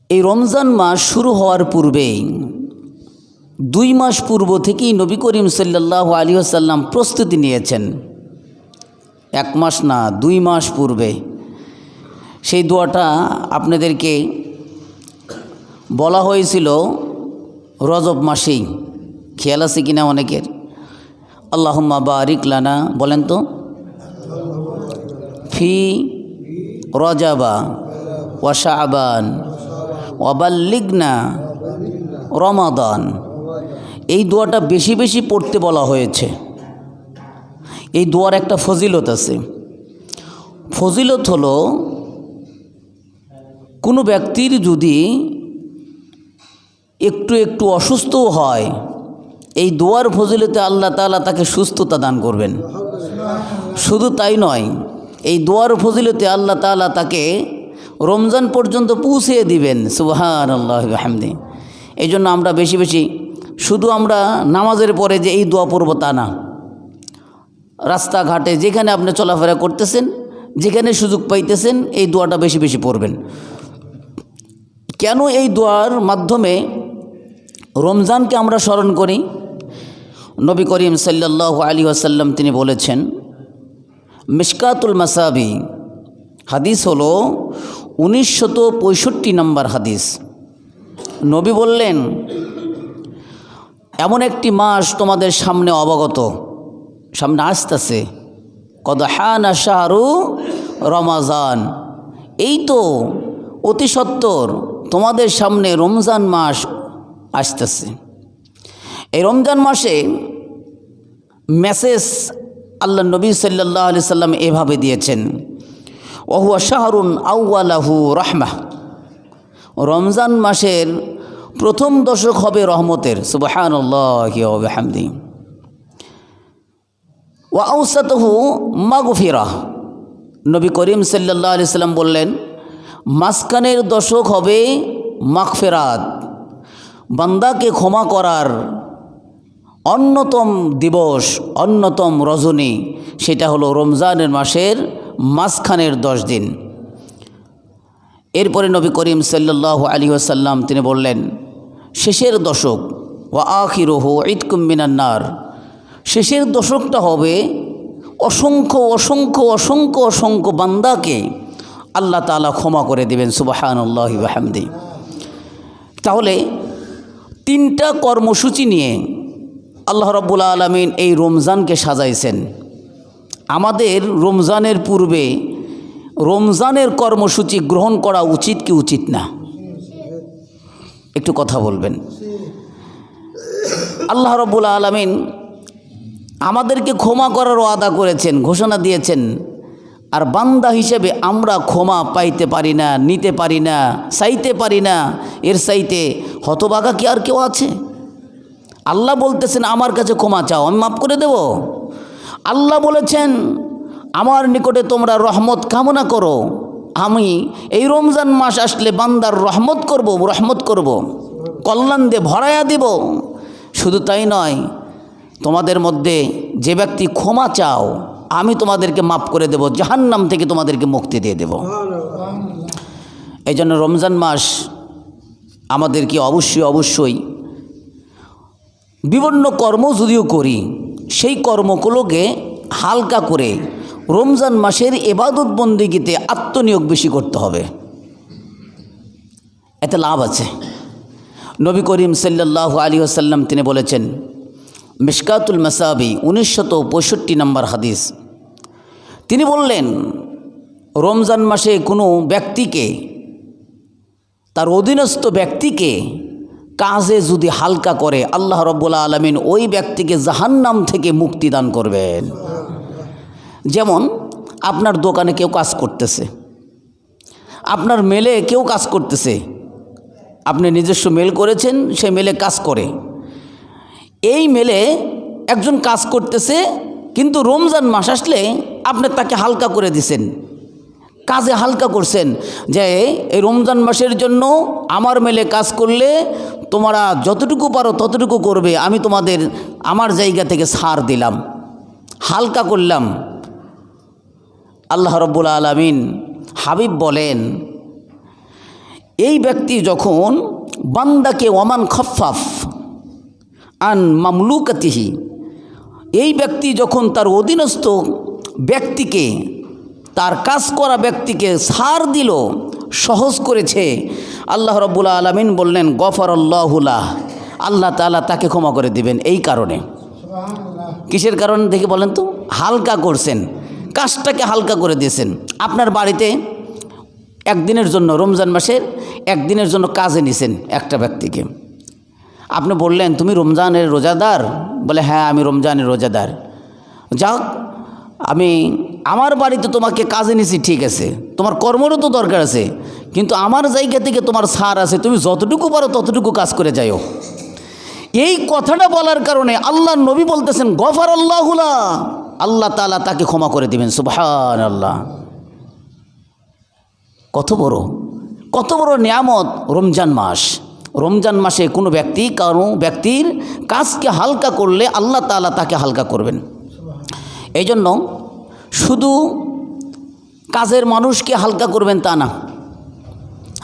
এই রমজান মাস শুরু হওয়ার পূর্বেই 2 মাস পূর্ব থেকেই নবী করিম সাল্লাল্লাহু আলাইহি ওয়াসাল্লাম প্রস্তুতি নিয়েছেন। 1 মাস না, 2 মাস পূর্বে সেই দোয়াটা আপনাদেরকে বলা হয়েছিল রজব মাসেই। খেয়াল আছে কিনা অনেকের? আল্লাহুম্মা বারিক লানা, বলেন তো, ফি রজাবা ওয়া শাবান ওয়া বাল্লিগনা রমাদান। এই দোয়াটা বেশি বেশি পড়তে বলা হয়েছে। এই দোয়ার একটা ফজিলত আছে। ফজিলত হলো, কোনো ব্যক্তির যদি একটু একটু অসুস্থও হয়, এই দোয়ার ফজিলতে আল্লাহ তাআলা তাকে সুস্থতা দান করবেন। শুধু তাই নয়, এই দোয়ার ফজিলতে আল্লাহ তাআলা তাকে রমজান পর্যন্ত পৌঁছে দিবেন। সুবহানাল্লাহি ওয়া বিহামদি। এই জন্য আমরা বেশি বেশি, শুধু আমরা নামাজের পরে যে এই দোয়া পড়ব তা না, রাস্তাঘাটে যেখানে আপনি চলাফেরা করতেছেন, যেখানে সুযোগ পাইতেছেন, এই দোয়াটা বেশি বেশি পড়বেন। কেন এই দোয়ার মাধ্যমে রমজানকে আমরা স্মরণ করি? নবী করিম সাল্লাল্লাহু আলাইহি ওয়াসাল্লাম তিনি বলেছেন, মিশকাতুল মাসাবি, হাদিস হলো 1965 নম্বর হাদিস। নবী বললেন, এমন একটি মাস তোমাদের সামনে অবগত, সামনে আসতেছে, কদ হানা শাহরু রমাজান, এই তো অতি সত্বর তোমাদের সামনে রমজান মাস আসতেছে। এই রমজান মাসে মেসেজ আল্লাহ নবী সাল্লাল্লাহু আলাইহি সাল্লাম এভাবে দিয়েছেন, ওহুয়া শাহরুন আউয়ালাহু রাহমাহ, রমজান মাসের প্রথম দশক হবে রহমতের। সুবহানাল্লাহি ওয়া বিহামদিহি। ওয়া আওসাতুহু মাগফিরাহ, নবী করিম সাল্লাল্লাহু আলাইহি সাল্লাম বললেন, মাঝখানের দশক হবে মাগফিরাত, বান্দাকে ক্ষমা করার অন্যতম দিবস, অন্যতম রজনী, সেটা হলো রমজানের মাসের মাঝখানের 10 দিন। এরপরে নবী করিম সাল্লাল্লাহু আলাইহি ওয়াসাল্লাম তিনি বললেন, শেষের দশক, ওয়া আখিরুহু ইতকুম মিনান নার, শেষের দশকটা হবে অসংখ্য অসংখ্য অসংখ্য অসংখ্য বান্দাকে আল্লাহ তাআলা ক্ষমা করে দেবেন। সুবহানাল্লাহি ওয়া বিহামদিহি। তাহলে 3টা কর্মসূচি নিয়ে আল্লাহ রাব্বুল আলামিন এই রমজানকে সাজাইছেন। আমাদের রমজানের পূর্বে রমজানের কর্মসূচি গ্রহণ করা উচিত কি উচিত না? একটু কথা বলবেন। আল্লাহ রাব্বুল আলামিন আমাদেরকে ক্ষমা করার ওয়াদা করেছেন, ঘোষণা দিয়েছেন। আর বান্দা হিসেবে আমরা ক্ষমা পাইতে পারি না, নিতে পারি না, চাইতে পারি না। এর চাইতে হতভাগা কি আর কেউ আছে? আল্লাহ বলতেছেন, আমার কাছে ক্ষমা চাও, আমি মাফ করে দেব। আল্লাহ বলেছেন, আমার নিকটে তোমরা রহমত কামনা করো, আমি এই রমজান মাস আসলে বান্দার রহমত করব, কল্যাণ দিয়ে ভরাইয়া দিব। শুধু তাই নয়, তোমাদের মধ্যে যে ব্যক্তি ক্ষমা চাও, আমি তোমাদেরকে মাফ করে দেব, জাহান্নাম থেকে তোমাদেরকে মুক্তি দিয়ে দেব। এই জন্য রমজান মাস আমাদেরকে অবশ্যই বিভিন্ন কর্ম যদিও করি, সেই কর্মগুলোকে হালকা করে রমজান মাসের ইবাদত বন্দেগীতে আত্মনিয়োগ বেশি করতে হবে। এতে লাভ আছে। নবী করিম সাল্লাল্লাহু আলাইহি ওয়াসাল্লাম তিনি বলেছেন, মিশকাতুল মাসাবি 1965 নম্বর হাদিস। তিনি বললেন, রমজান মাসে কোনো ব্যক্তিকে, তার অধীনস্থ ব্যক্তিকে কাজে যদি হালকা করে, আল্লাহ রাব্বুল আলামিন ওই ব্যক্তিকে জাহান্নাম থেকে মুক্তি দান করবেন। যেমন আপনার দোকানে কেউ কাজ করতেছে, আপনার মেলে কেউ কাজ করতেছে, আপনি নিজস্ব মেল করেছেন, সেই মেলে কাজ করে। এই মেলে একজন কাজ করতেছে, কিন্তু রমজান মাস আসলে আপনি তাকে হালকা করে দিছেন, কাজে হালকা করছেন, যে এই রমজান মাসের জন্য আমার মেলে কাজ করলে তোমরা যতটুকু পারো ততটুকু করবে, আমি তোমাদের আমার জায়গা থেকে ছাড় দিলাম, হালকা করলাম। আল্লাহ রাব্বুল আলামিন হাবিব বলেন, এই ব্যক্তি যখন বান্দাকে ওমান খফাফ আন মামলুকাতিহি, এই ব্যক্তি যখন তার অধীনস্থ ব্যক্তিকে, তার কাজ করা ব্যক্তিকে ছাড় দিল, সহজ করেছে, আল্লাহ রাব্বুল আলামিন বললেন গফারাল্লাহু লাহ, আল্লাহ তাআলা তাকে ক্ষমা করে দিবেন। এই কারণে, কিসের কারণে দেখে বলেন তো? হালকা করছেন, কাজটাকে হালকা করে দিয়েছেন। আপনার বাড়িতে একদিনের জন্য, রমজান মাসের একদিনের জন্য কাজে নিছেন একটা ব্যক্তিকে। আপনি বললেন তুমি রমজানের রোজাদার? বলে হ্যাঁ আমি রমজানের রোজাদার। যাক, আমি আমার বাড়িতে তোমাকে কাজে নিছি, ঠিক আছে, তোমার কর্মেরও তো দরকার আছে, কিন্তু আমার জায়গা থেকে তোমার ছাড় আছে, তুমি যতটুকু পারো ততটুকু কাজ করে যাও। এই কথাটা বলার কারণে আল্লাহর নবী বলতেছেন গফারাল্লাহু লাহ, আল্লাহ তাআলা তাকে ক্ষমা করে দিবেন। সুবহানাল্লাহ। কত বড় নিয়ামত রমজান মাস। রমজান মাসে কোনো ব্যক্তির কাজকে হালকা করলে আল্লাহ তাআলা তাকে হালকা করবেন। এই জন্য শুধু কাজের মানুষকে হালকা করবেন তা না,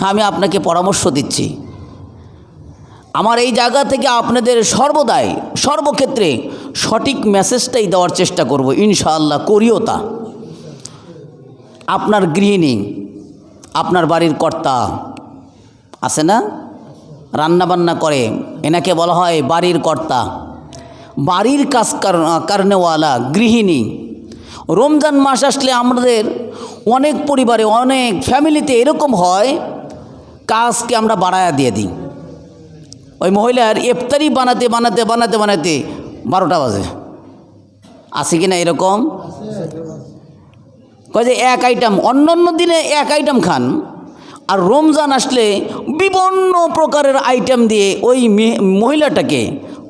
আমি আপনাকে পরামর্শ দিচ্ছি, আমার এই জায়গা থেকে আপনাদের সর্বদাই সর্বক্ষেত্রে সঠিক মেসেজটাই দেওয়ার চেষ্টা করব, ইনশাআল্লাহ করিও তা। আপনার গৃহিণী, আপনার বাড়ির কর্তা আছে না, রান্নাবান্না করে, এনাকে বলা হয় বাড়ির কর্তা, বাড়ির কাজ কারণেওয়ালা গৃহিণী। রমজান মাস আসলে আমাদের অনেক পরিবারে, অনেক ফ্যামিলিতে এরকম হয়, কাজকে আমরা বাড়ায়া দিয়ে দিই। ওই মহিলার ইফতারি বানাতে 12টা বাজে। আছে কি না এরকম? কয় যে এক আইটেম, অন্যান্য দিনে এক আইটেম খান, আর রমজান আসলে বিভিন্ন প্রকারের আইটেম দিয়ে ওই মহিলাটাকে,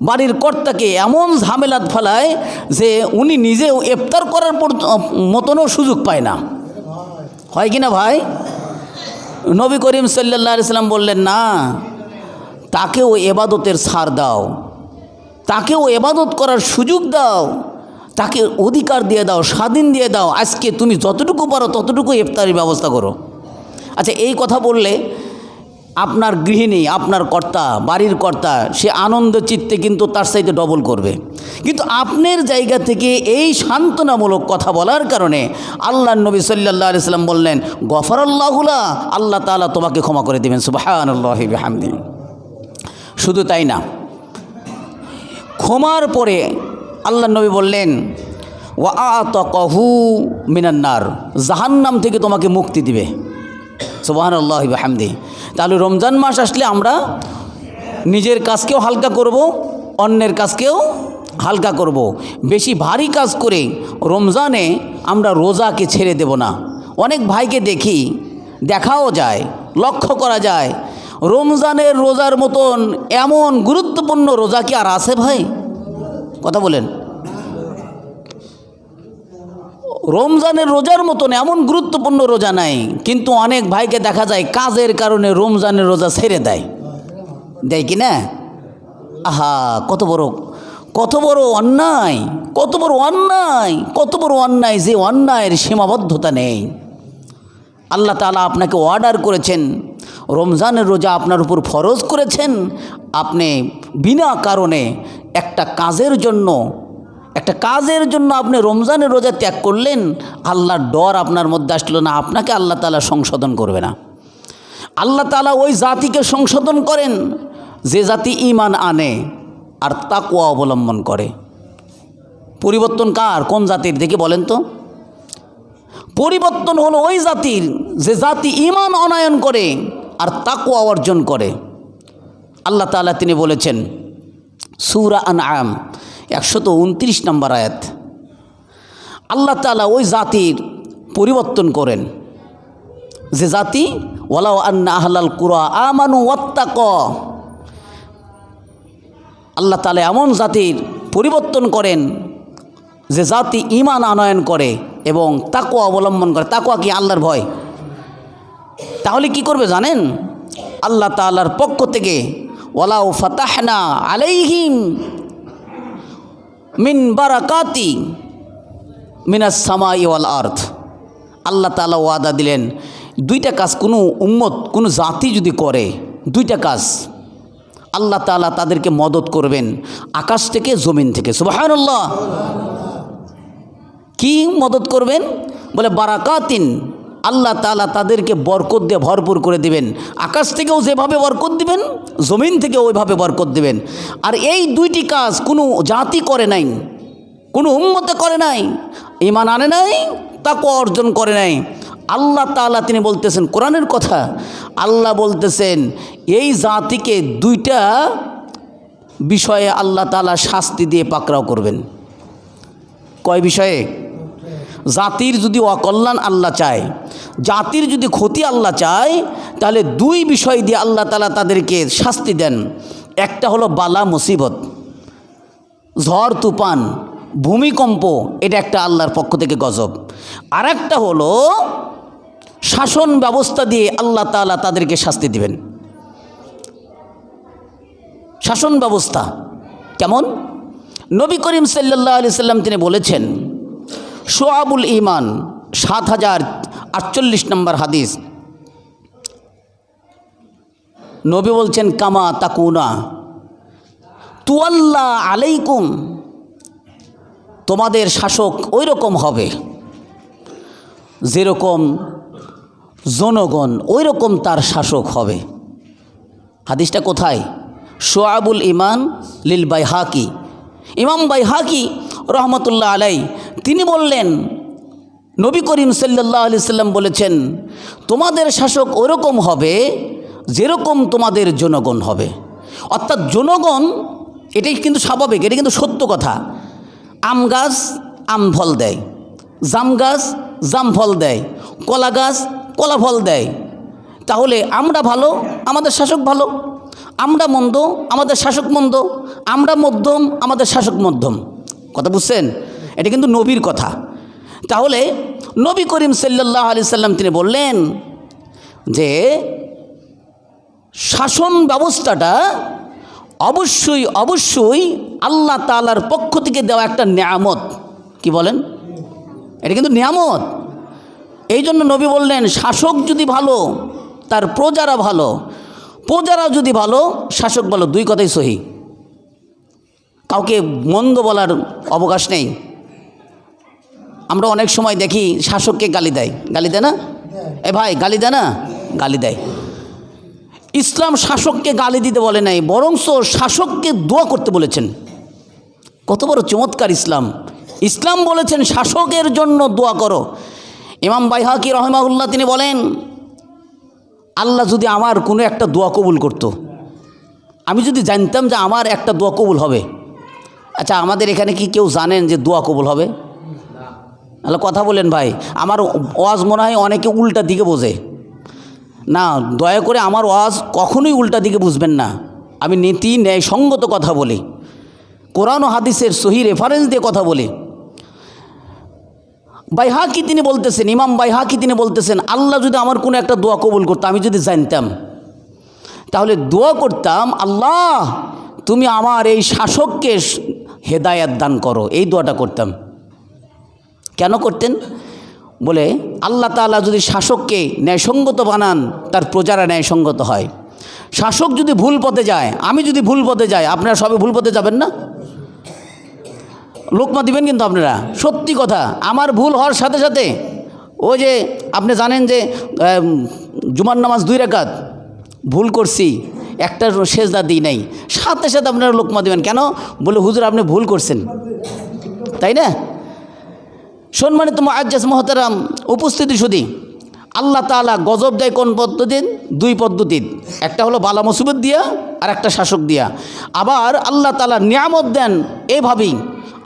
বাড়ির কর্তাকে এমন ঝামেলাত ফেলায় যে উনি নিজেও ইফতার করার মতনও সুযোগ পায় না। হয় কি না ভাই? নবী করিম সাল্লাল্লাহু আলাইহি সাল্লাম বললেন না, তাকেও এবাদতের ছাড় দাও, তাকেও এবাদত করার সুযোগ দাও, তাকে অধিকার দিয়ে দাও, স্বাধীন দিয়ে দাও, আজকে তুমি যতটুকু পারো ততটুকু ইফতারের ব্যবস্থা করো। আচ্ছা, এই কথা বললে আপনার গৃহিণী, আপনার কর্তা, বাড়ির কর্তা, সে আনন্দ চিত্তে কিন্তু তার চাইতে ডবল করবে। কিন্তু আপনার জায়গা থেকে এই সান্ত্বনামূলক কথা বলার কারণে আল্লাহর নবী সাল্লাল্লাহু আলাইহি সাল্লাম বললেন গফারাল্লাহু লাহ, আল্লাহ তাআলা তোমাকে ক্ষমা করে দেবেন। সুবহানাল্লাহি বিহামদিহি। শুধু তাই না, ক্ষমার পরে আল্লাহর নবী বললেন ওয়া আতাকাহু মিনান নার, জাহান্নাম থেকে তোমাকে মুক্তি দিবে। সুবহানাল্লাহি ওয়া বিহামদিহি। তাহলে রমজান মাস আসলে আমরা নিজের কাজকেও হালকা করব, অন্যের কাজকেও হালকা করব। বেশি ভারী কাজ করে রমজানে আমরা রোজাকে ছেড়ে দেব না। অনেক ভাইকে দেখি, দেখাও যায়, লক্ষ্য করা যায়, রমজানের রোজার মতন এমন গুরুত্বপূর্ণ রোজা কি আর আছে ভাই? কথা বলেন। রমজানের রোজার মতন এমন গুরুত্বপূর্ণ রোজা নাই, কিন্তু অনেক ভাইকে দেখা যায় কাজের কারণে রমজানের রোজা ছেড়ে দেয় কি না? আহা, কত বড় অন্যায়, কত বড় অন্যায়, যে অন্যায়ের সীমাবদ্ধতা নেই। আল্লাহ তাআলা আপনাকে অর্ডার করেছেন, রমজানের রোজা আপনার উপর ফরজ করেছেন, আপনি বিনা কারণে একটা কাজের জন্য আপনি রমজানের রোজা ত্যাগ করলেন, আল্লাহর ডর আপনার মধ্যে আসলো না, আপনাকে আল্লাহ তাআলা সংশোধন করবে না। আল্লাহ তাআলা ওই জাতিকে সংশোধন করেন যে জাতি ঈমান আনে আর তাকওয়া অবলম্বন করে। পরিবর্তন কার, কোন জাতির দেখি বলেন তো? পরিবর্তন হলো ওই জাতির যে জাতি ঈমান অনায়ন করে আর তাকওয়া অর্জন করে। আল্লাহ তাআলা তিনি বলেছেন সূরা আনআম 129 নম্বর আয়াত, আল্লাহ তাআলা ওই জাতির পরিবর্তন করেন যে জাতি ওয়ালাউ আন্না আহলাল কুরা আমানু ওয়াত্তাকা, আল্লাহ তাআলা এমন জাতির পরিবর্তন করেন যে জাতি ঈমান আনয়ন করে এবং তাকওয়া অবলম্বন করে। তাকওয়া কি? আল্লাহর ভয়। তাহলে কি করবে জানেন? আল্লাহ তাআলার পক্ষ থেকে ওয়ালাউ ফাতাহনা আলাইহিম মিন বারাকাতি মিনাস সামাই ওয়াল আরদ, আল্লাহ তাআলা ওয়াদা দিলেন দুইটা কাজ কোনো উম্মত কোনো জাতি যদি করে, দুইটা কাজ আল্লাহ তাআলা তাদেরকে মদত করবেন আকাশ থেকে জমিন থেকে। সুবহানাল্লাহ। কি মদত করবেন? বলে বারাকাতিন, আল্লাহ তাআলা তাদেরকে বরকত দিয়ে ভরপুর করে দিবেন। আকাশ থেকেও যেভাবে বরকত দিবেন, জমিন থেকেও ওইভাবে বরকত দিবেন। আর এই দুইটি কাজ কোনো জাতি করে নাই, কোনো উম্মতে করে নাই, ঈমান আনে নাই, তাকওয়া অর্জন করে নাই। আল্লাহ তাআলা তিনি বলতেছেন, কোরআনের কথা, আল্লাহ বলতেছেন এই জাতিকে দুইটা বিষয়ে আল্লাহ তাআলা শাস্তি দিয়ে পাকড়াও করবেন। কয় বিষয়ে? জাতির যদি অকল্যাণ আল্লাহ চায়, জাতির যদি ক্ষতি আল্লাহ চায়, তাহলে দুই বিষয় দিয়ে আল্লাহ তাআলা তাদেরকে শাস্তি দেন। একটা হলো বালা মুসিবত, ঝড় তুফান, ভূমিকম্প, এটা একটা আল্লাহর পক্ষ থেকে গজব। আর একটা হলো শাসন ব্যবস্থা দিয়ে আল্লাহ তাআলা তাদেরকে শাস্তি দিবেন। শাসন ব্যবস্থা কেমন? নবী করিম সাল্লাল্লাহু আলাইহি সাল্লাম তিনি বলেছেন, শুআবুল ঈমান 7048 নম্বর হাদিস, নবী বলছেন কামা তাকুনা তুয়াল্লা আলাইকুম, তোমাদের শাসক ওই রকম হবে যেরকম জনগণ ওই রকম তার শাসক হবে। হাদিসটা কোথায়? শুআবুল ঈমান লিল বাইহাকি, ইমাম বাইহাকি রহমতুল্লাহ আলাই তিনি বললেন, নবী করিম সাল্লাল্লাহু আলাইহি সাল্লাম বলেছেন তোমাদের শাসক ওরকম হবে যেরকম তোমাদের জনগণ হবে। অর্থাৎ জনগণ, এটাই কিন্তু স্বাভাবিক, এটা কিন্তু সত্য কথা। আম গাছ আম ফল দেয়, জাম গাছ জাম ফল দেয়, কলা গাছ কলা ফল দেয়। তাহলে আমরা ভালো, আমাদের শাসক ভালো, আমরা মন্দ, আমাদের শাসক মন্দ, আমরা মধ্যম, আমাদের শাসক মধ্যম। কথা বুঝছেন? এটা কিন্তু নবীর কথা। তাহলে নবী করিম সাল্লাল্লাহু আলাইহি সাল্লাম তিনি বললেন যে শাসন ব্যবস্থাটা অবশ্যই অবশ্যই আল্লাহ তাআলার পক্ষ থেকে দেওয়া একটা নিয়ামত। কি বলেন? এটা কিন্তু নিয়ামত। এই জন্য নবী বললেন শাসক যদি ভালো, তার প্রজারা ভালো, প্রজারা যদি ভালো, শাসক ভালো। দুই কথাই সহি, কাউকে মন্দ বলার অবকাশ নেই। আমরা অনেক সময় দেখি শাসককে গালি দেয়, গালি দেয় না? এ ভাই গালি দেয় না? গালি দেয়। ইসলাম শাসককে গালি দিতে বলে নাই, বরঞ্চ শাসককে দোয়া করতে বলেছেন। কত বড় চমৎকার ইসলাম! ইসলাম বলেছেন শাসকের জন্য দোয়া করো। ইমাম বাইহাকি রহিমাহুল্লাহ তিনি বলেন, আল্লাহ যদি আমার কোনো একটা দোয়া কবুল করত, আমি যদি জানতাম যে আমার একটা দোয়া কবুল হবে। আচ্ছা, আমাদের এখানে কি কেউ জানেন যে দোয়া কবুল হবে? আল্লাহ কথা বলেন ভাই, আমার ওয়াজ মনে হয় অনেকে উল্টা দিকে বোঝে না। দয়া করে আমার ওয়াজ কখনোই উল্টা দিকে বুঝবেন না। আমি নীতি ন্যায়সঙ্গত কথা বলি, কোরআন ও হাদিসের সহি রেফারেন্স দিয়ে কথা বলি। বাইহাকি তিনি বলতেছেন, ইমাম বাইহাকি তিনি বলতেছেন, আল্লাহ যদি আমার কোনো একটা দোয়া কবুল করতো, আমি যদি জানতাম, তাহলে দোয়া করতাম, আল্লাহ তুমি আমার এই শাসককে হেদায়াত দান করো, এই দোয়াটা করতাম। কেন করতেন? বলে আল্লাহ তাআলা যদি শাসককে ন্যায়সঙ্গত বানান, তার প্রজারা ন্যায়সঙ্গত হয়। শাসক যদি ভুল পথে যায়, আমি যদি ভুল পথে যাই, আপনারা সবাই ভুল পথে যাবেন না? লোকমা দিবেন কিন্তু আপনারা, সত্যি কথা। আমার ভুল হওয়ার সাথে সাথে ওই যে আপনি জানেন যে জুমার নামাজ 2 রাকাত ভুল করছি, একটা সেজদা দিই নাই, সাথে সাথে আপনারা লোকমা দিবেন। কেন? বলে হুজুর আপনি ভুল করছেন, তাই না? সম্মানিত মুআজ্জাজ মুহতারাম উপস্থিতি শুধু, আল্লাহ তাআলা গজব দেয় কোন পদ্ধতির? 2 পদ্ধতির। একটা হলো বালা মুসিবত দিয়া, আর একটা শাসক দিয়া। আবার আল্লাহ তাআলা নিয়ামত দেন এইভাবেই,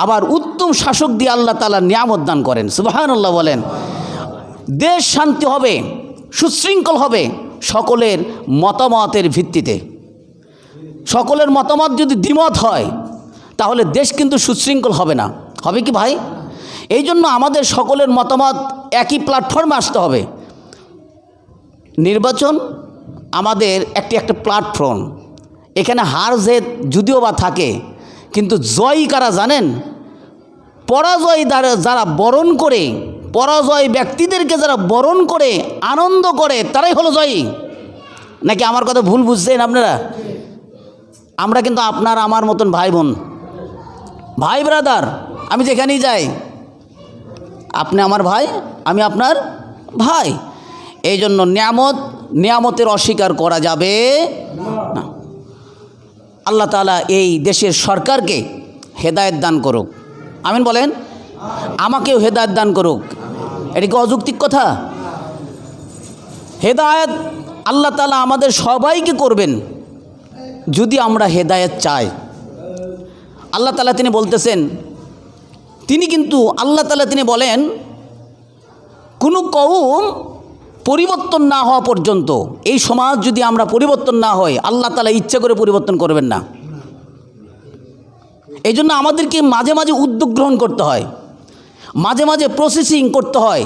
আবার উত্তম শাসক দিয়ে আল্লাহ তাআলা নিয়ামত দান করেন। সুবহানাল্লাহ বলেন। দেশ শান্তি হবে, সুশৃঙ্খল হবে সকলের মতামতের ভিত্তিতে। সকলের মতামত যদি দ্বিমত হয়, তাহলে দেশ কিন্তু সুশৃঙ্খল হবে না। হবে কি ভাই? এই জন্য আমাদের সকলের মতামত একই প্ল্যাটফর্মে আসতে হবে। নির্বাচন আমাদের একটা প্ল্যাটফর্ম। এখানে হার জেত যদিও বা থাকে, কিন্তু জয়ী কারা জানেন? পরাজয় যারা বরণ করে পরাজয় ব্যক্তিদেরকে যারা বরণ করে আনন্দ করে তারাই হলো জয়ী। নাকি আমার কথা ভুল বুঝছেন আপনারা? আমরা কিন্তু আপনার আমার মতন ভাই বোন, ভাই ব্রাদার। আমি যেখানেই যাই, আপনি আমার ভাই, আমি আপনার ভাই। এই জন্য নিয়ামতের অস্বীকার করা যাবে না। আল্লাহ তাআলা এই দেশের সরকারকে হেদায়েত দান করুক, আমিন বলেন। আমাকেও হেদায়েত দান করুক। এটা কি অযৌক্তিক কথা? হেদায়েত আল্লাহ তাআলা আমাদের সবাইকে করবেন যদি আমরা হেদায়েত চাই। আল্লাহ তাআলা তিনি বলতেছেন, আল্লাহ তাআলা তিনি বলেন, কোনো কওম পরিবর্তন না হওয়া পর্যন্ত, এই সমাজ যদি আমরা পরিবর্তন না হয়, আল্লাহ তাআলা ইচ্ছা করে পরিবর্তন করবেন না। এই জন্য আমাদেরকে মাঝে মাঝে উদ্যোগ গ্রহণ করতে হয়, মাঝে মাঝে প্রসেসিং করতে হয়,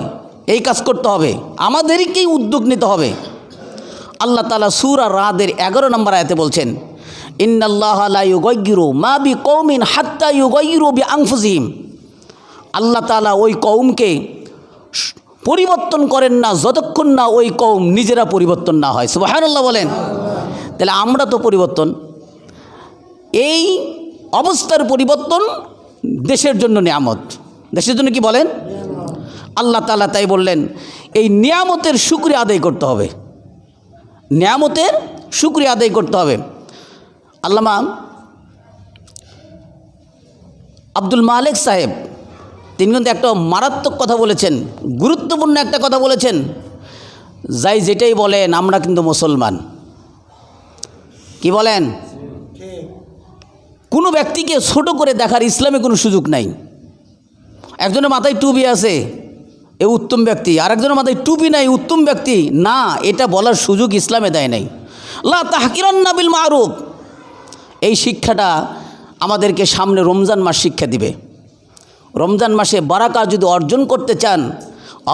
এই কাজ করতে হবে, আমাদেরকেই উদ্যোগ নিতে হবে। আল্লাহ তাআলা সূরা রাদের 11 নম্বর আয়াতে বলছেন, ইন্নাল্লাহা লা ইউগায়্যিরু মা বিকওমিন হাত্তা ইউগায়্যিরু বিআনফুসিহিম। আল্লাহ তাআলা ওই কওমকে পরিবর্তন করেন না যতক্ষণ না ওই কওম নিজেরা পরিবর্তন না হয়। সুবহানাল্লাহ বলেন। তাহলে আমরা তো পরিবর্তন, এই অবস্থার পরিবর্তন দেশের জন্য নিয়ামত। দেশের জন্য কি বলেন? আল্লাহ তাআলা তাই বললেন, এই নিয়ামতের শুকরিয়া আদায় করতে হবে, নিয়ামতের শুকরিয়া আদায় করতে হবে। আল্লামা আব্দুল মালেক সাহেব তিনি কিন্তু একটা মারাত্মক কথা বলেছেন, গুরুত্বপূর্ণ একটা কথা বলেছেন। যাই যেটাই বলেন, আমরা কিন্তু মুসলমান। কি বলেন? কোনো ব্যক্তিকে ছোট করে দেখার ইসলামে কোনো সুযোগ নাই। একজনের মাথায় টুপি আছে, এ উত্তম ব্যক্তি, আর একজনের মাথায় টুপি নাই, উত্তম ব্যক্তি না, এটা বলার সুযোগ ইসলামে দেয় নাই। লা তাহকিরান্না বিল মারুফ, এই শিক্ষাটা আমাদেরকে সামনে রমজান মাস শিক্ষা দিবে। রমজান মাসে বারাকা যদি অর্জন করতে চান,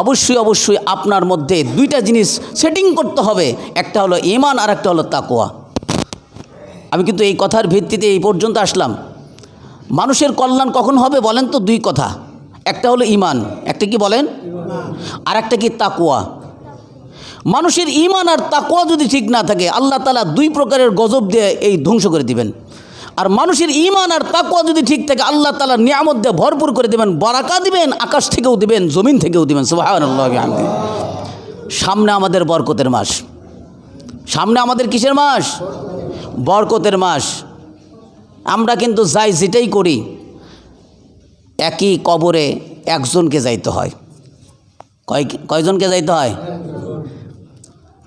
অবশ্যই অবশ্যই আপনার মধ্যে দুইটা জিনিস সেটিং করতে হবে, একটা হলো ঈমান আর একটা হলো তাকওয়া। আমি কিন্তু এই কথার ভিত্তিতে এই পর্যন্ত আসলাম। মানুষের কল্যাণ কখন হবে বলেন তো? দুই কথা, একটা হলো ঈমান, একটা কি বলেন, আর একটা কি তাকওয়া। মানুষের ঈমান আর তাকওয়া যদি ঠিক না থাকে, আল্লাহ তাআলা দুই প্রকারের গজব দিয়ে এই ধ্বংস করে দিবেন। আর মানুষের ঈমান আর তাকওয়া যদি ঠিক থাকে, আল্লাহ তাআলা নিয়ামত দিয়ে ভরপুর করে দিবেন, বারাকা দিবেন, আকাশ থেকেও দিবেন, জমিন থেকেও দিবেন। সুবহানাল্লাহ বিহামদিহি। সামনে আমাদের বরকতের মাস, সামনে আমাদের কিসের মাস? বরকতের মাস। আমরা কিন্তু যাই যেটাই করি, একই কবরে একজনকে যাইতে হয়। কয়জনকে যাইতে হয়?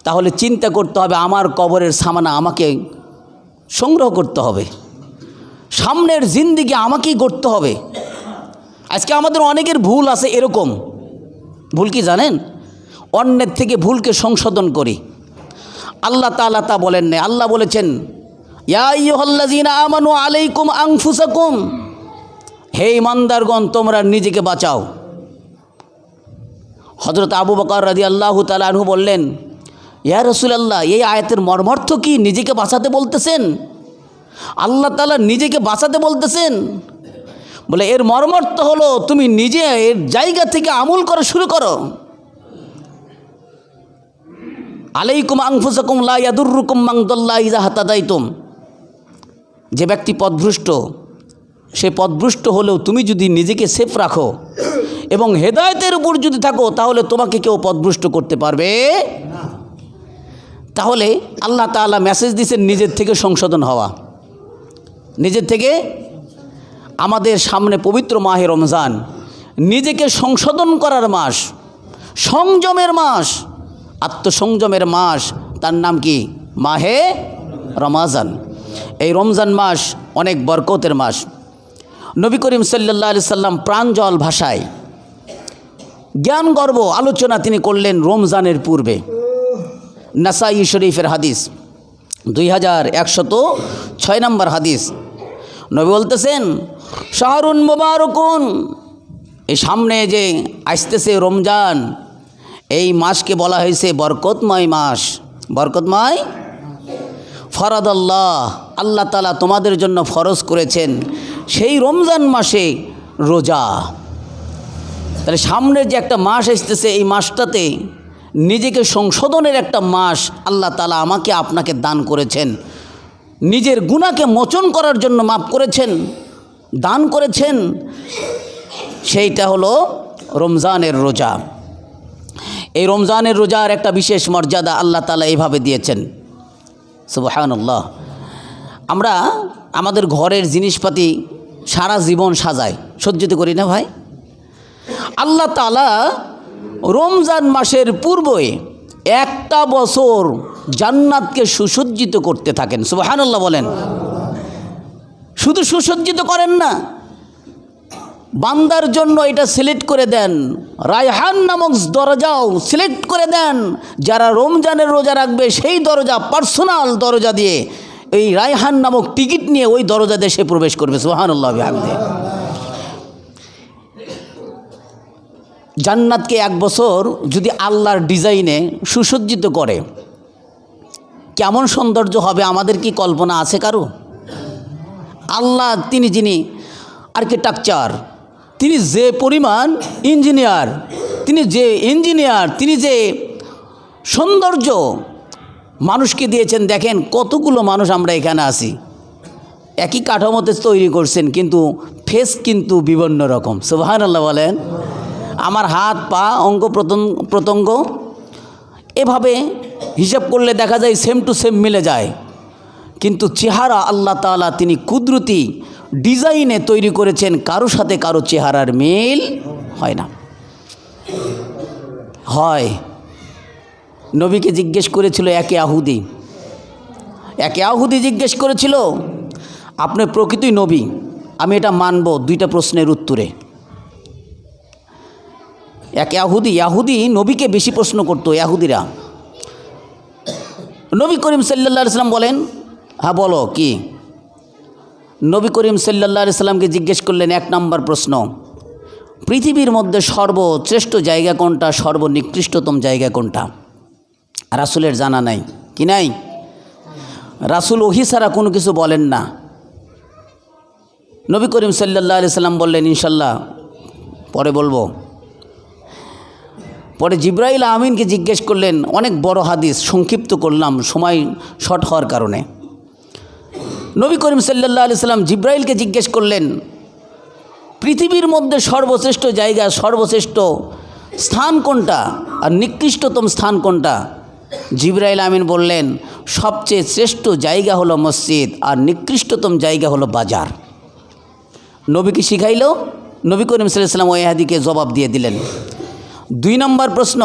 তাহলে চিন্তা করতে হবে, আমার কবরের সামানা আমাকে সংগ্রহ করতে হবে, সামনের জিন্দেগি আমাকেই গড়তে হবে। আজকে আমাদের অনেকের ভুল আছে, এরকম ভুল কি জানেন? অন্যের থেকে ভুলকে সংশোধন করি। আল্লাহ তাআলা তা বলেন না। আল্লাহ বলেছেন, ইয়া আইয়ুহাল্লাযীনা আমানু আলাইকুম আনফুসাকুম, হে ঈমানদারগণ তোমরা নিজেকে বাঁচাও। হযরত আবু বকর রাদিয়াল্লাহু তাআলা আনহু বললেন, ইয়া রাসূলুল্লাহ, এই আয়াতের মর্মার্থ কি? নিজেকে বাঁচাতে বলতেছেন? আল্লাহ তাআলা নিজেকে বাঁচাতে বলতেছেন? বলে, এর মর্মার্থ হলো তুমি নিজে এর জায়গা থেকে আমল করা শুরু করো। আলাইকুম আনফুসাকুম লা ইয়াদুররুকুম মান দাল্লা ইযা হাতাদাইতুম। যে ব্যক্তি পথভ্রষ্ট, সে পথভ্রষ্ট হলেও তুমি যদি নিজেকে সেফ রাখো এবং হেদায়েতের উপর যদি থাকো, তাহলে তোমাকে কেউ পথভ্রষ্ট করতে পারবে না। তাহলে আল্লাহ তাআলা মেসেজ দিয়েছেন নিজের থেকে সংশোধন হওয়া, নিজের থেকে। আমাদের সামনে পবিত্র মাহে রমজান, নিজেকে সংশোধন করার মাস, সংযমের মাস, আত্মসংযমের মাস। তার নাম কি? মাহে রমজান। এই রমজান মাস অনেক বরকতের মাস। নবী করিম সাল্লাল্লাহু আলাইহি সাল্লাম প্রাঞ্জল ভাষায় জ্ঞান গর্ব আলোচনা তিনি করলেন রমজানের পূর্বে। নাসাই শরীফের হাদিস 2106 নম্বর হাদিস। নবী বলতেছেন, শাহরুন মুবারাকুন, এই সামনে যে আসতেছে রমজান, এই মাসকে বলা হয়েছে বরকতময় মাস। বরকতময়। ফরাদাল্লাহ, আল্লাহ তাআলা তোমাদের জন্য ফরজ করেছেন সেই রমজান মাসে রোজা। তাহলে সামনের যে একটা মাস আসতেছে, এই মাসটাতে নিজেকে সংশোধনের একটা মাস আল্লাহ তাআলা আমাকে আপনাকে দান করেছেন, নিজের গুনাহকে মোচন করার জন্য মাফ করেছেন, দান করেছেন। সেইটা হলো রমজানের রোজা। এই রমজানের রোজার একটা বিশেষ মর্যাদা আল্লাহ তাআলা এইভাবে দিয়েছেন, সুবহানাল্লাহ। আমরা আমাদের ঘরের জিনিসপাতি সারা জীবন সাজাই, সহ্যতে করি না ভাই? আল্লাহ তাআলা রমজান মাসের পূর্বে একটা বছর জান্নাতকে সুসজ্জিত করতে থাকেন, সুবহানাল্লাহ বলেন। শুধু সুসজ্জিত করেন না, বান্দার জন্য এটা সিলেক্ট করে দেন, রায়হান নামক দরজাও সিলেক্ট করে দেন। যারা রমজানের রোজা রাখবে সেই দরজা, পার্সোনাল দরজা দিয়ে, এই রায়হান নামক টিকিট নিয়ে ওই দরজা দিয়ে সে প্রবেশ করবে, সুবহানাল্লাহ বিহামদিহি। জান্নাতকে এক বছর যদি আল্লাহর ডিজাইনে সুসজ্জিত করে, কেমন সৌন্দর্য হবে আমাদের কি কল্পনা আছে কারো? আল্লাহ তিনি যিনি আর্কিটেকচার, তিনি যে পরিমাণ ইঞ্জিনিয়ার, তিনি যে সৌন্দর্য মানুষকে দিয়েছেন। দেখেন কতগুলো মানুষ আমরা এখানে আছি, একই কাঠামোতে তৈরি করছেন, কিন্তু ফেস কিন্তু বিভিন্ন রকম, সুবহানাল্লাহ বলেন। আমার হাত পা অঙ্গ প্রত্যঙ্গ এভাবে হিসাব করলে দেখা যায় সেম টু সেম মিলে যায়, কিন্তু চেহারা আল্লাহ তাআলা তিনি কুদরতি ডিজাইনে তৈরি করেছেন, কারো সাথে কারো চেহারার মিল হয় না। হয় নবীকে জিজ্ঞেস করেছিল এক ইয়াহুদি জিজ্ঞেস করেছিল, আপনি প্রকৃতই নবী? আমি এটা মানব দুইটা প্রশ্নের উত্তরে। এক ইয়াহুদি নবীকে বেশি প্রশ্ন করতো। ইয়াহুদিরা নবী করিম সাল্লাল্লাহু আলাইহি সাল্লাম বলেন, হ্যাঁ বলো কি? নবী করিম সাল্লাল্লাহু আলাইহি সাল্লামকে জিজ্ঞেস করলেন, এক নম্বর প্রশ্ন, পৃথিবীর মধ্যে সর্বশ্রেষ্ঠ জায়গা কোনটা, সর্বনিকৃষ্টতম জায়গা কোনটা? রাসূলের জানা নাই, কি নাই? রাসূল ওহী ছাড়া কোনো কিছু বলেন না। নবী করিম সাল্লাল্লাহু আলাইহি সাল্লাম বললেন, ইনশাল্লাহ পরে বলবো। পরে জিবরাইল আমিনকে জিজ্ঞেস করলেন, অনেক বড় হাদিস, সংক্ষিপ্ত করলাম সময় শর্ট হওয়ার কারণে। নবী করিম সাল্লাল্লাহু আলাইহি সাল্লাম জিবরাইলকে জিজ্ঞেস করলেন, পৃথিবীর মধ্যে সর্বশ্রেষ্ঠ জায়গা, সর্বশ্রেষ্ঠ স্থান কোনটা আর নিকৃষ্টতম স্থান কোনটা? জিবরাইল আমিন বললেন, সবচেয়ে শ্রেষ্ঠ জায়গা হলো মসজিদ আর নিকৃষ্টতম জায়গা হলো বাজার। নবীকে শিখাইল, নবী করিম সাল্লাল্লাহু আলাইহি সাল্লাম ওই হাদিকে জবাব দিয়ে দিলেন। 2 নম্বর প্রশ্ন,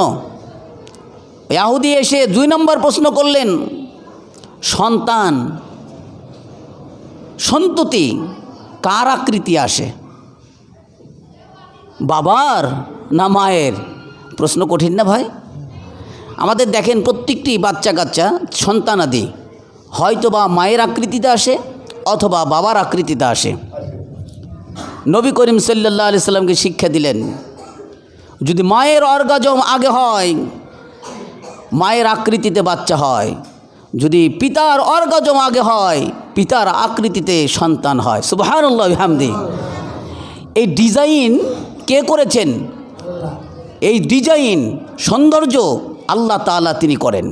ইয়াহুদি এসে 2 নম্বর প্রশ্ন করলেন, সন্ততি কার আকৃতি আসে, বাবার না মায়ের? প্রশ্ন কঠিন না ভাই? আমাদের দেখেন প্রত্যেকটি বাচ্চা কাচ্চা সন্তানাদি হয়তো বা মায়ের আকৃতিতে আসে অথবা বাবার আকৃতিতে আসে। নবী করিম সাল্লাল্লাহু আলাইহি সাল্লামকে শিক্ষা দিলেন, যদি মায়ের অর্গাজম আগে হয় মায়ের আকৃতিতে বাচ্চা হয়, যদি পিতার অর্গাজম আগে হয় পিতার আকৃতিতে সন্তান হয়, সুবহানাল্লাহ বিহামদিহি। এই ডিজাইন কে করেছেন? এই ডিজাইন সৌন্দর্য আল্লাহ তাআলা তিনি করেন।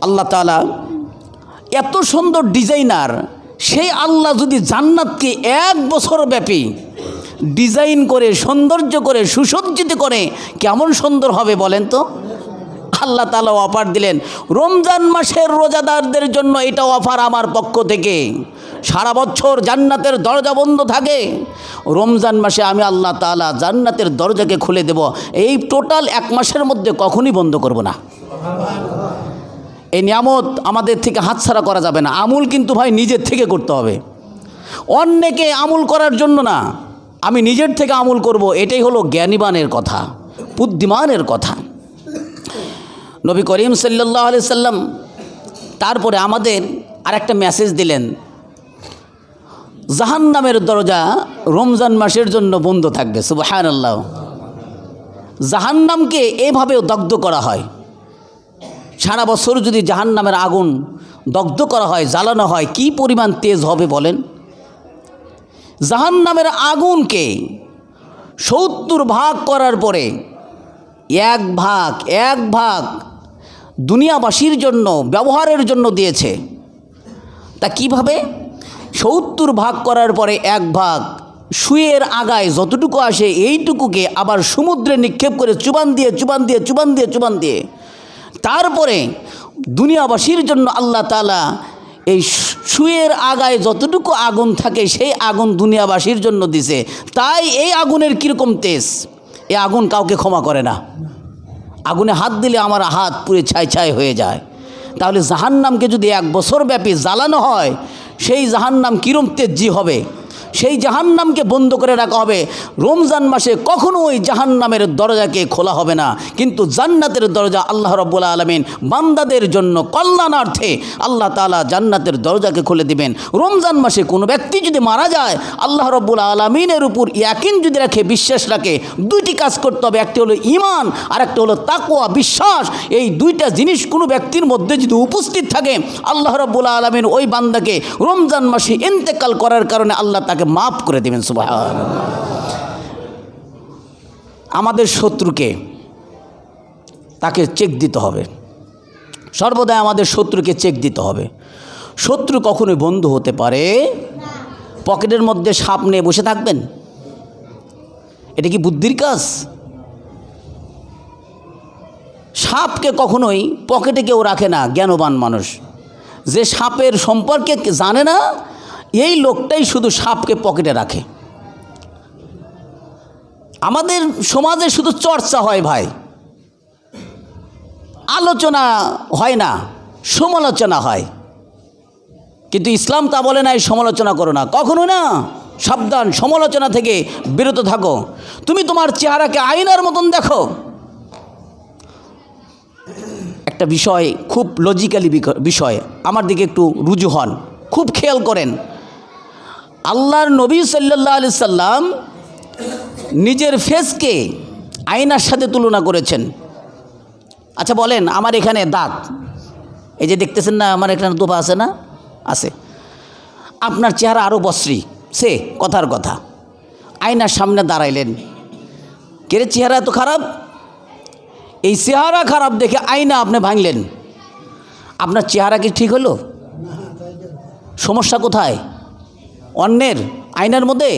আল্লাহ তাআলা এত সুন্দর ডিজাইনার, সেই আল্লাহ যদি জান্নাতকে 1 বছর ব্যাপী ডিজাইন করে, সৌন্দর্য করে, সুসজ্জিত করে, কেমন সুন্দর হবে বলেন তো? আল্লাহ তাআলা অফার দিলেন রমজান মাসের রোজাদারদের জন্য, এটা অফার আমার পক্ষ থেকে। সারা বছর জান্নাতের দরজা বন্ধ থাকে, রমজান মাসে আমি আল্লাহ তাআলা জান্নাতের দরজাকে খুলে দেব। এই টোটাল 1 মাসের মধ্যে কখনই বন্ধ করব না। এই নিয়ামত আমাদের থেকে হাতছাড়া করা যাবে না। আমল কিন্তু ভাই নিজের থেকে করতে হবে, অন্যকে আমল করার জন্য না। আমি নিজের থেকে আমল করব, এটাই হলো জ্ঞানীবানের কথা, বুদ্ধিমানের কথা। নবী করিম সাল্লাল্লাহু আলাইহি সাল্লাম তারপরে আমাদের আরেকটা মেসেজ দিলেন, জাহান্নামের দরজা রমজান মাসের জন্য বন্ধ থাকবে, সুবহানাল্লাহ। জাহান্নামকে এভাবেও দগ্ধ করা হয়। সারা বছর যদি জাহান্নামের আগুন দগ্ধ করা হয়, জ্বালানো হয়, কি পরিমাণ তেজ হবে বলেন? জাহান্নামের আগুনকে 70 ভাগ করার পরে এক ভাগ দুনিয়াবাসীর জন্য ব্যবহারের জন্য দিয়েছে। তা কিভাবে? 70 ভাগ করার পরে এক ভাগ সুয়ের আগায় যতটুকু আসে এইটুকুকে আবার সমুদ্রে নিক্ষেপ করে চুবান দিয়ে তারপরে দুনিয়াবাসীর জন্য আল্লাহ তাআলা এই সুয়ের আগায় যতটুকু আগুন থাকে সেই আগুন দুনিয়াবাসীর জন্য দিছে। তাই এই আগুনের কীরকম তেজ, এই আগুন কাউকে ক্ষমা করে না। আগুনে হাত দিলে আমার হাত পুড়ে ছাই হয়ে যায়। তাহলে জাহান্নামকে যদি 1 বছর ব্যাপী জ্বালানো হয়, সেই জাহান্নাম কিরম তেজি হবে। সেই জাহান্নামকে বন্ধ করে রাখা হবে। রমজান মাসে কখনোই জাহান্নামের দরজাকে খোলা হবে না, কিন্তু জান্নাতের দরজা আল্লাহ রাব্বুল আলামিন বান্দাদের জন্য কল্যাণার্থে আল্লাহ তাআলা জান্নাতের দরজাকে খুলে দিবেন। রমজান মাসে কোনো ব্যক্তি যদি মারা যায়, আল্লাহ রাব্বুল আলামিনের উপর ইয়াকিন যদি রাখে, বিশ্বাস রাখে, 2টি কাজ করতে হবে। একটি হলো ঈমান আর একটা হলো তাকওয়া, বিশ্বাস। এই 2টা জিনিস কোনো ব্যক্তির মধ্যে যদি উপস্থিত থাকে, আল্লাহ রাব্বুল আলামিন ওই বান্দাকে রমজান মাসে ইন্তেকাল করার কারণে আল্লাহ তাকে মাফ করে দেবেন। সুবহানাল্লাহ। আমাদের শত্রুকে তাকে চেক দিতে হবে, সর্বদাই আমাদের শত্রুকে চেক দিতে হবে। শত্রু কখনোই বন্ধু হতে পারে। পকেটের মধ্যে সাপ নিয়ে বসে থাকবেন, এটা কি বুদ্ধির কাজ? সাপকে কখনোই পকেটে কেউ রাখে না। জ্ঞানবান মানুষ যে সাপের সম্পর্কে জানে না, এই লোকটাই শুধু সাপকে পকেটে রাখে। আমাদের সমাজে শুধু চর্চা হয় ভাই, আলোচনা হয় না, সমালোচনা হয়। কিন্তু ইসলাম তা বলে না এই সমালোচনা করো না, কখনো না। সাবধান, সমালোচনা থেকে বিরত থাকো। তুমি তোমার চেহারাকে আয়নার মতন দেখো। একটা বিষয়, খুব লজিক্যালি বিষয়, আমার দিকে একটু রুজু হন, খুব খেয়াল করেন। আল্লাহর নবী সাল্লাল্লাহু আলাইহি সাল্লাম নিজের ফেসকে আয়নার সাথে তুলনা করেছেন। আচ্ছা বলেন, আমার এখানে দাঁত, এই যে দেখতেছেন না, আমার এখানে দোপা আছে না? আছে। আপনার চেহারা আরও বস্রি, সে কথার কথা। আয়নার সামনে দাঁড়াইলেন, কেরে চেহারা এত খারাপ? এই চেহারা খারাপ দেখে আয়না আপনি ভাঙলেন, আপনার চেহারা কি ঠিক হলো? সমস্যা কোথায়? অন্যের আয়নার মধ্যে?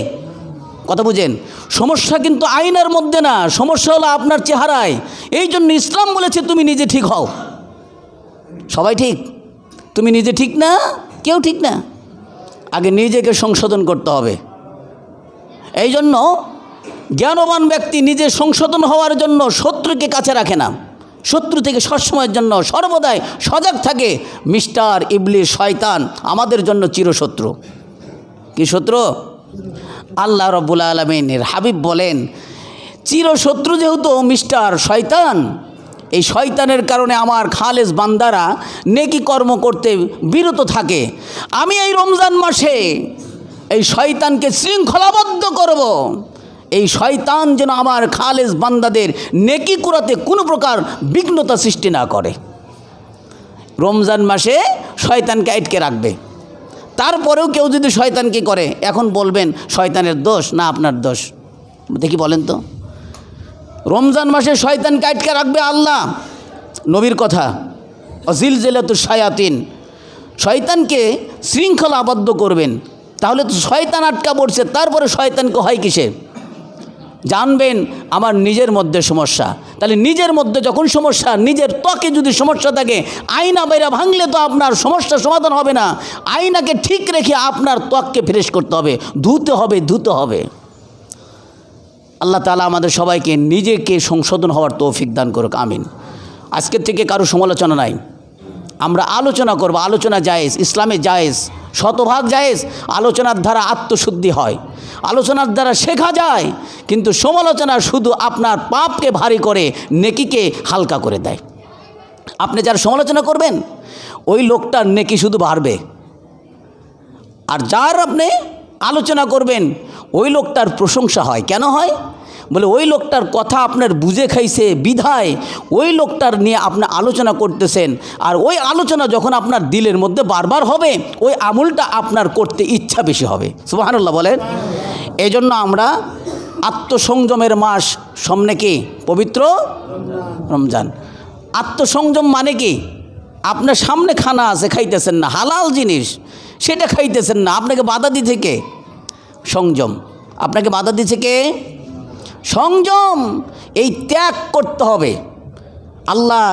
কথা বুঝেন, সমস্যা কিন্তু আয়নার মধ্যে না, সমস্যা হলো আপনার চেহারায়। এই জন্য ইসলাম বলেছে তুমি নিজে ঠিক হও। সবাই ঠিক, তুমি নিজে ঠিক না, কেউ ঠিক না। আগে নিজেকে সংশোধন করতে হবে। এই জন্য জ্ঞানবান ব্যক্তি নিজে সংশোধন হওয়ার জন্য শত্রুকে কাছে রাখে না, শত্রু থেকে সবসময়ের জন্য সর্বদাই সজাগ থাকে। মিস্টার ইবলিস, শয়তান আমাদের জন্য চিরশত্রু। কি শত্রু? আল্লাহ রাব্বুল আলামিনের হাবিব বলেন, চিরশত্রু যেহেতু মিস্টার শয়তান, এই শয়তানের কারণে আমার খালেস বান্দারা নেকি কর্ম করতে বিরত থাকে। আমি এই রমজান মাসে এই শয়তানকে শৃঙ্খলাবদ্ধ করব। এই শয়তান যেন আমার খালেস বান্দাদের নেকি করাতে কোনো প্রকার বিঘ্নতা সৃষ্টি না করে। রমজান মাসে শয়তানকে আটকে রাখবে। তারপরেও কেউ যদি শয়তানকে করে, এখন বলবেন শয়তানের দোষ না আপনার দোষ? দেখি বলেন তো। রমজান মাসে শয়তানকে আটকে রাখবে আল্লাহ, নবীর কথা, জিলজিলাতুশ শায়াতিন, শয়তানকে শৃঙ্খলা আবদ্ধ করবেন। তাহলে তো শয়তান আটকা পড়ছে, তারপরে শয়তানকে হয় কিসে? জানবেন আমার নিজের মধ্যে সমস্যা। তাহলে নিজের মধ্যে যখন সমস্যা, নিজের ত্বকে যদি সমস্যা থাকে, আয়না বাইরা ভাঙলে তো আপনার সমস্যার সমাধান হবে না। আয়নাকে ঠিক রেখে আপনার ত্বককে ফ্রেশ করতে হবে, ধুতে হবে। আল্লাহ তাআলা আমাদের সবাইকে নিজেকে সংশোধন হওয়ার তৌফিক দান করুক, আমিন। আজকের থেকে কারো সমালোচনা নাই, আমরা আলোচনা করব। আলোচনা জায়েজ, ইসলামে জায়েজ, শতভাগ জায়েজ। আলোচনার দ্বারা আত্মশুদ্ধি হয়, আলোচনার দ্বারা শেখা যায়। কিন্তু সমালোচনা শুধু আপনার পাপকে ভারী করে, নেকিকে হালকা করে দেয়। আপনি যার সমালোচনা করবেন, ওই লোকটার নেকি শুধু বাড়বে। আর যার আপনি আলোচনা করবেন, ওই লোকটার প্রশংসা হয়। কেন হয়? বলে ওই লোকটার কথা আপনার বুঝে খাইছে বিধায় ওই লোকটার নিয়ে আপনি আলোচনা করতেছেন। আর ওই আলোচনা যখন আপনার দিলের মধ্যে বারবার হবে, ওই আমলটা আপনার করতে ইচ্ছা বেশি হবে। সুবহানাল্লাহ বলেন। এই জন্য আমরা আত্মসংযমের মাস সামনে কি পবিত্র রমজান। আত্মসংযম মানে কি? আপনার সামনে খানা আছে, খাইতেছেন না, হালাল জিনিস, সেটা খাইতেছেন না, আপনাকে বাধা দিচ্ছে কে? সংযম। আপনাকে বাধা দিচ্ছে কে? সংযম। এই ত্যাগ করতে হবে। আল্লাহ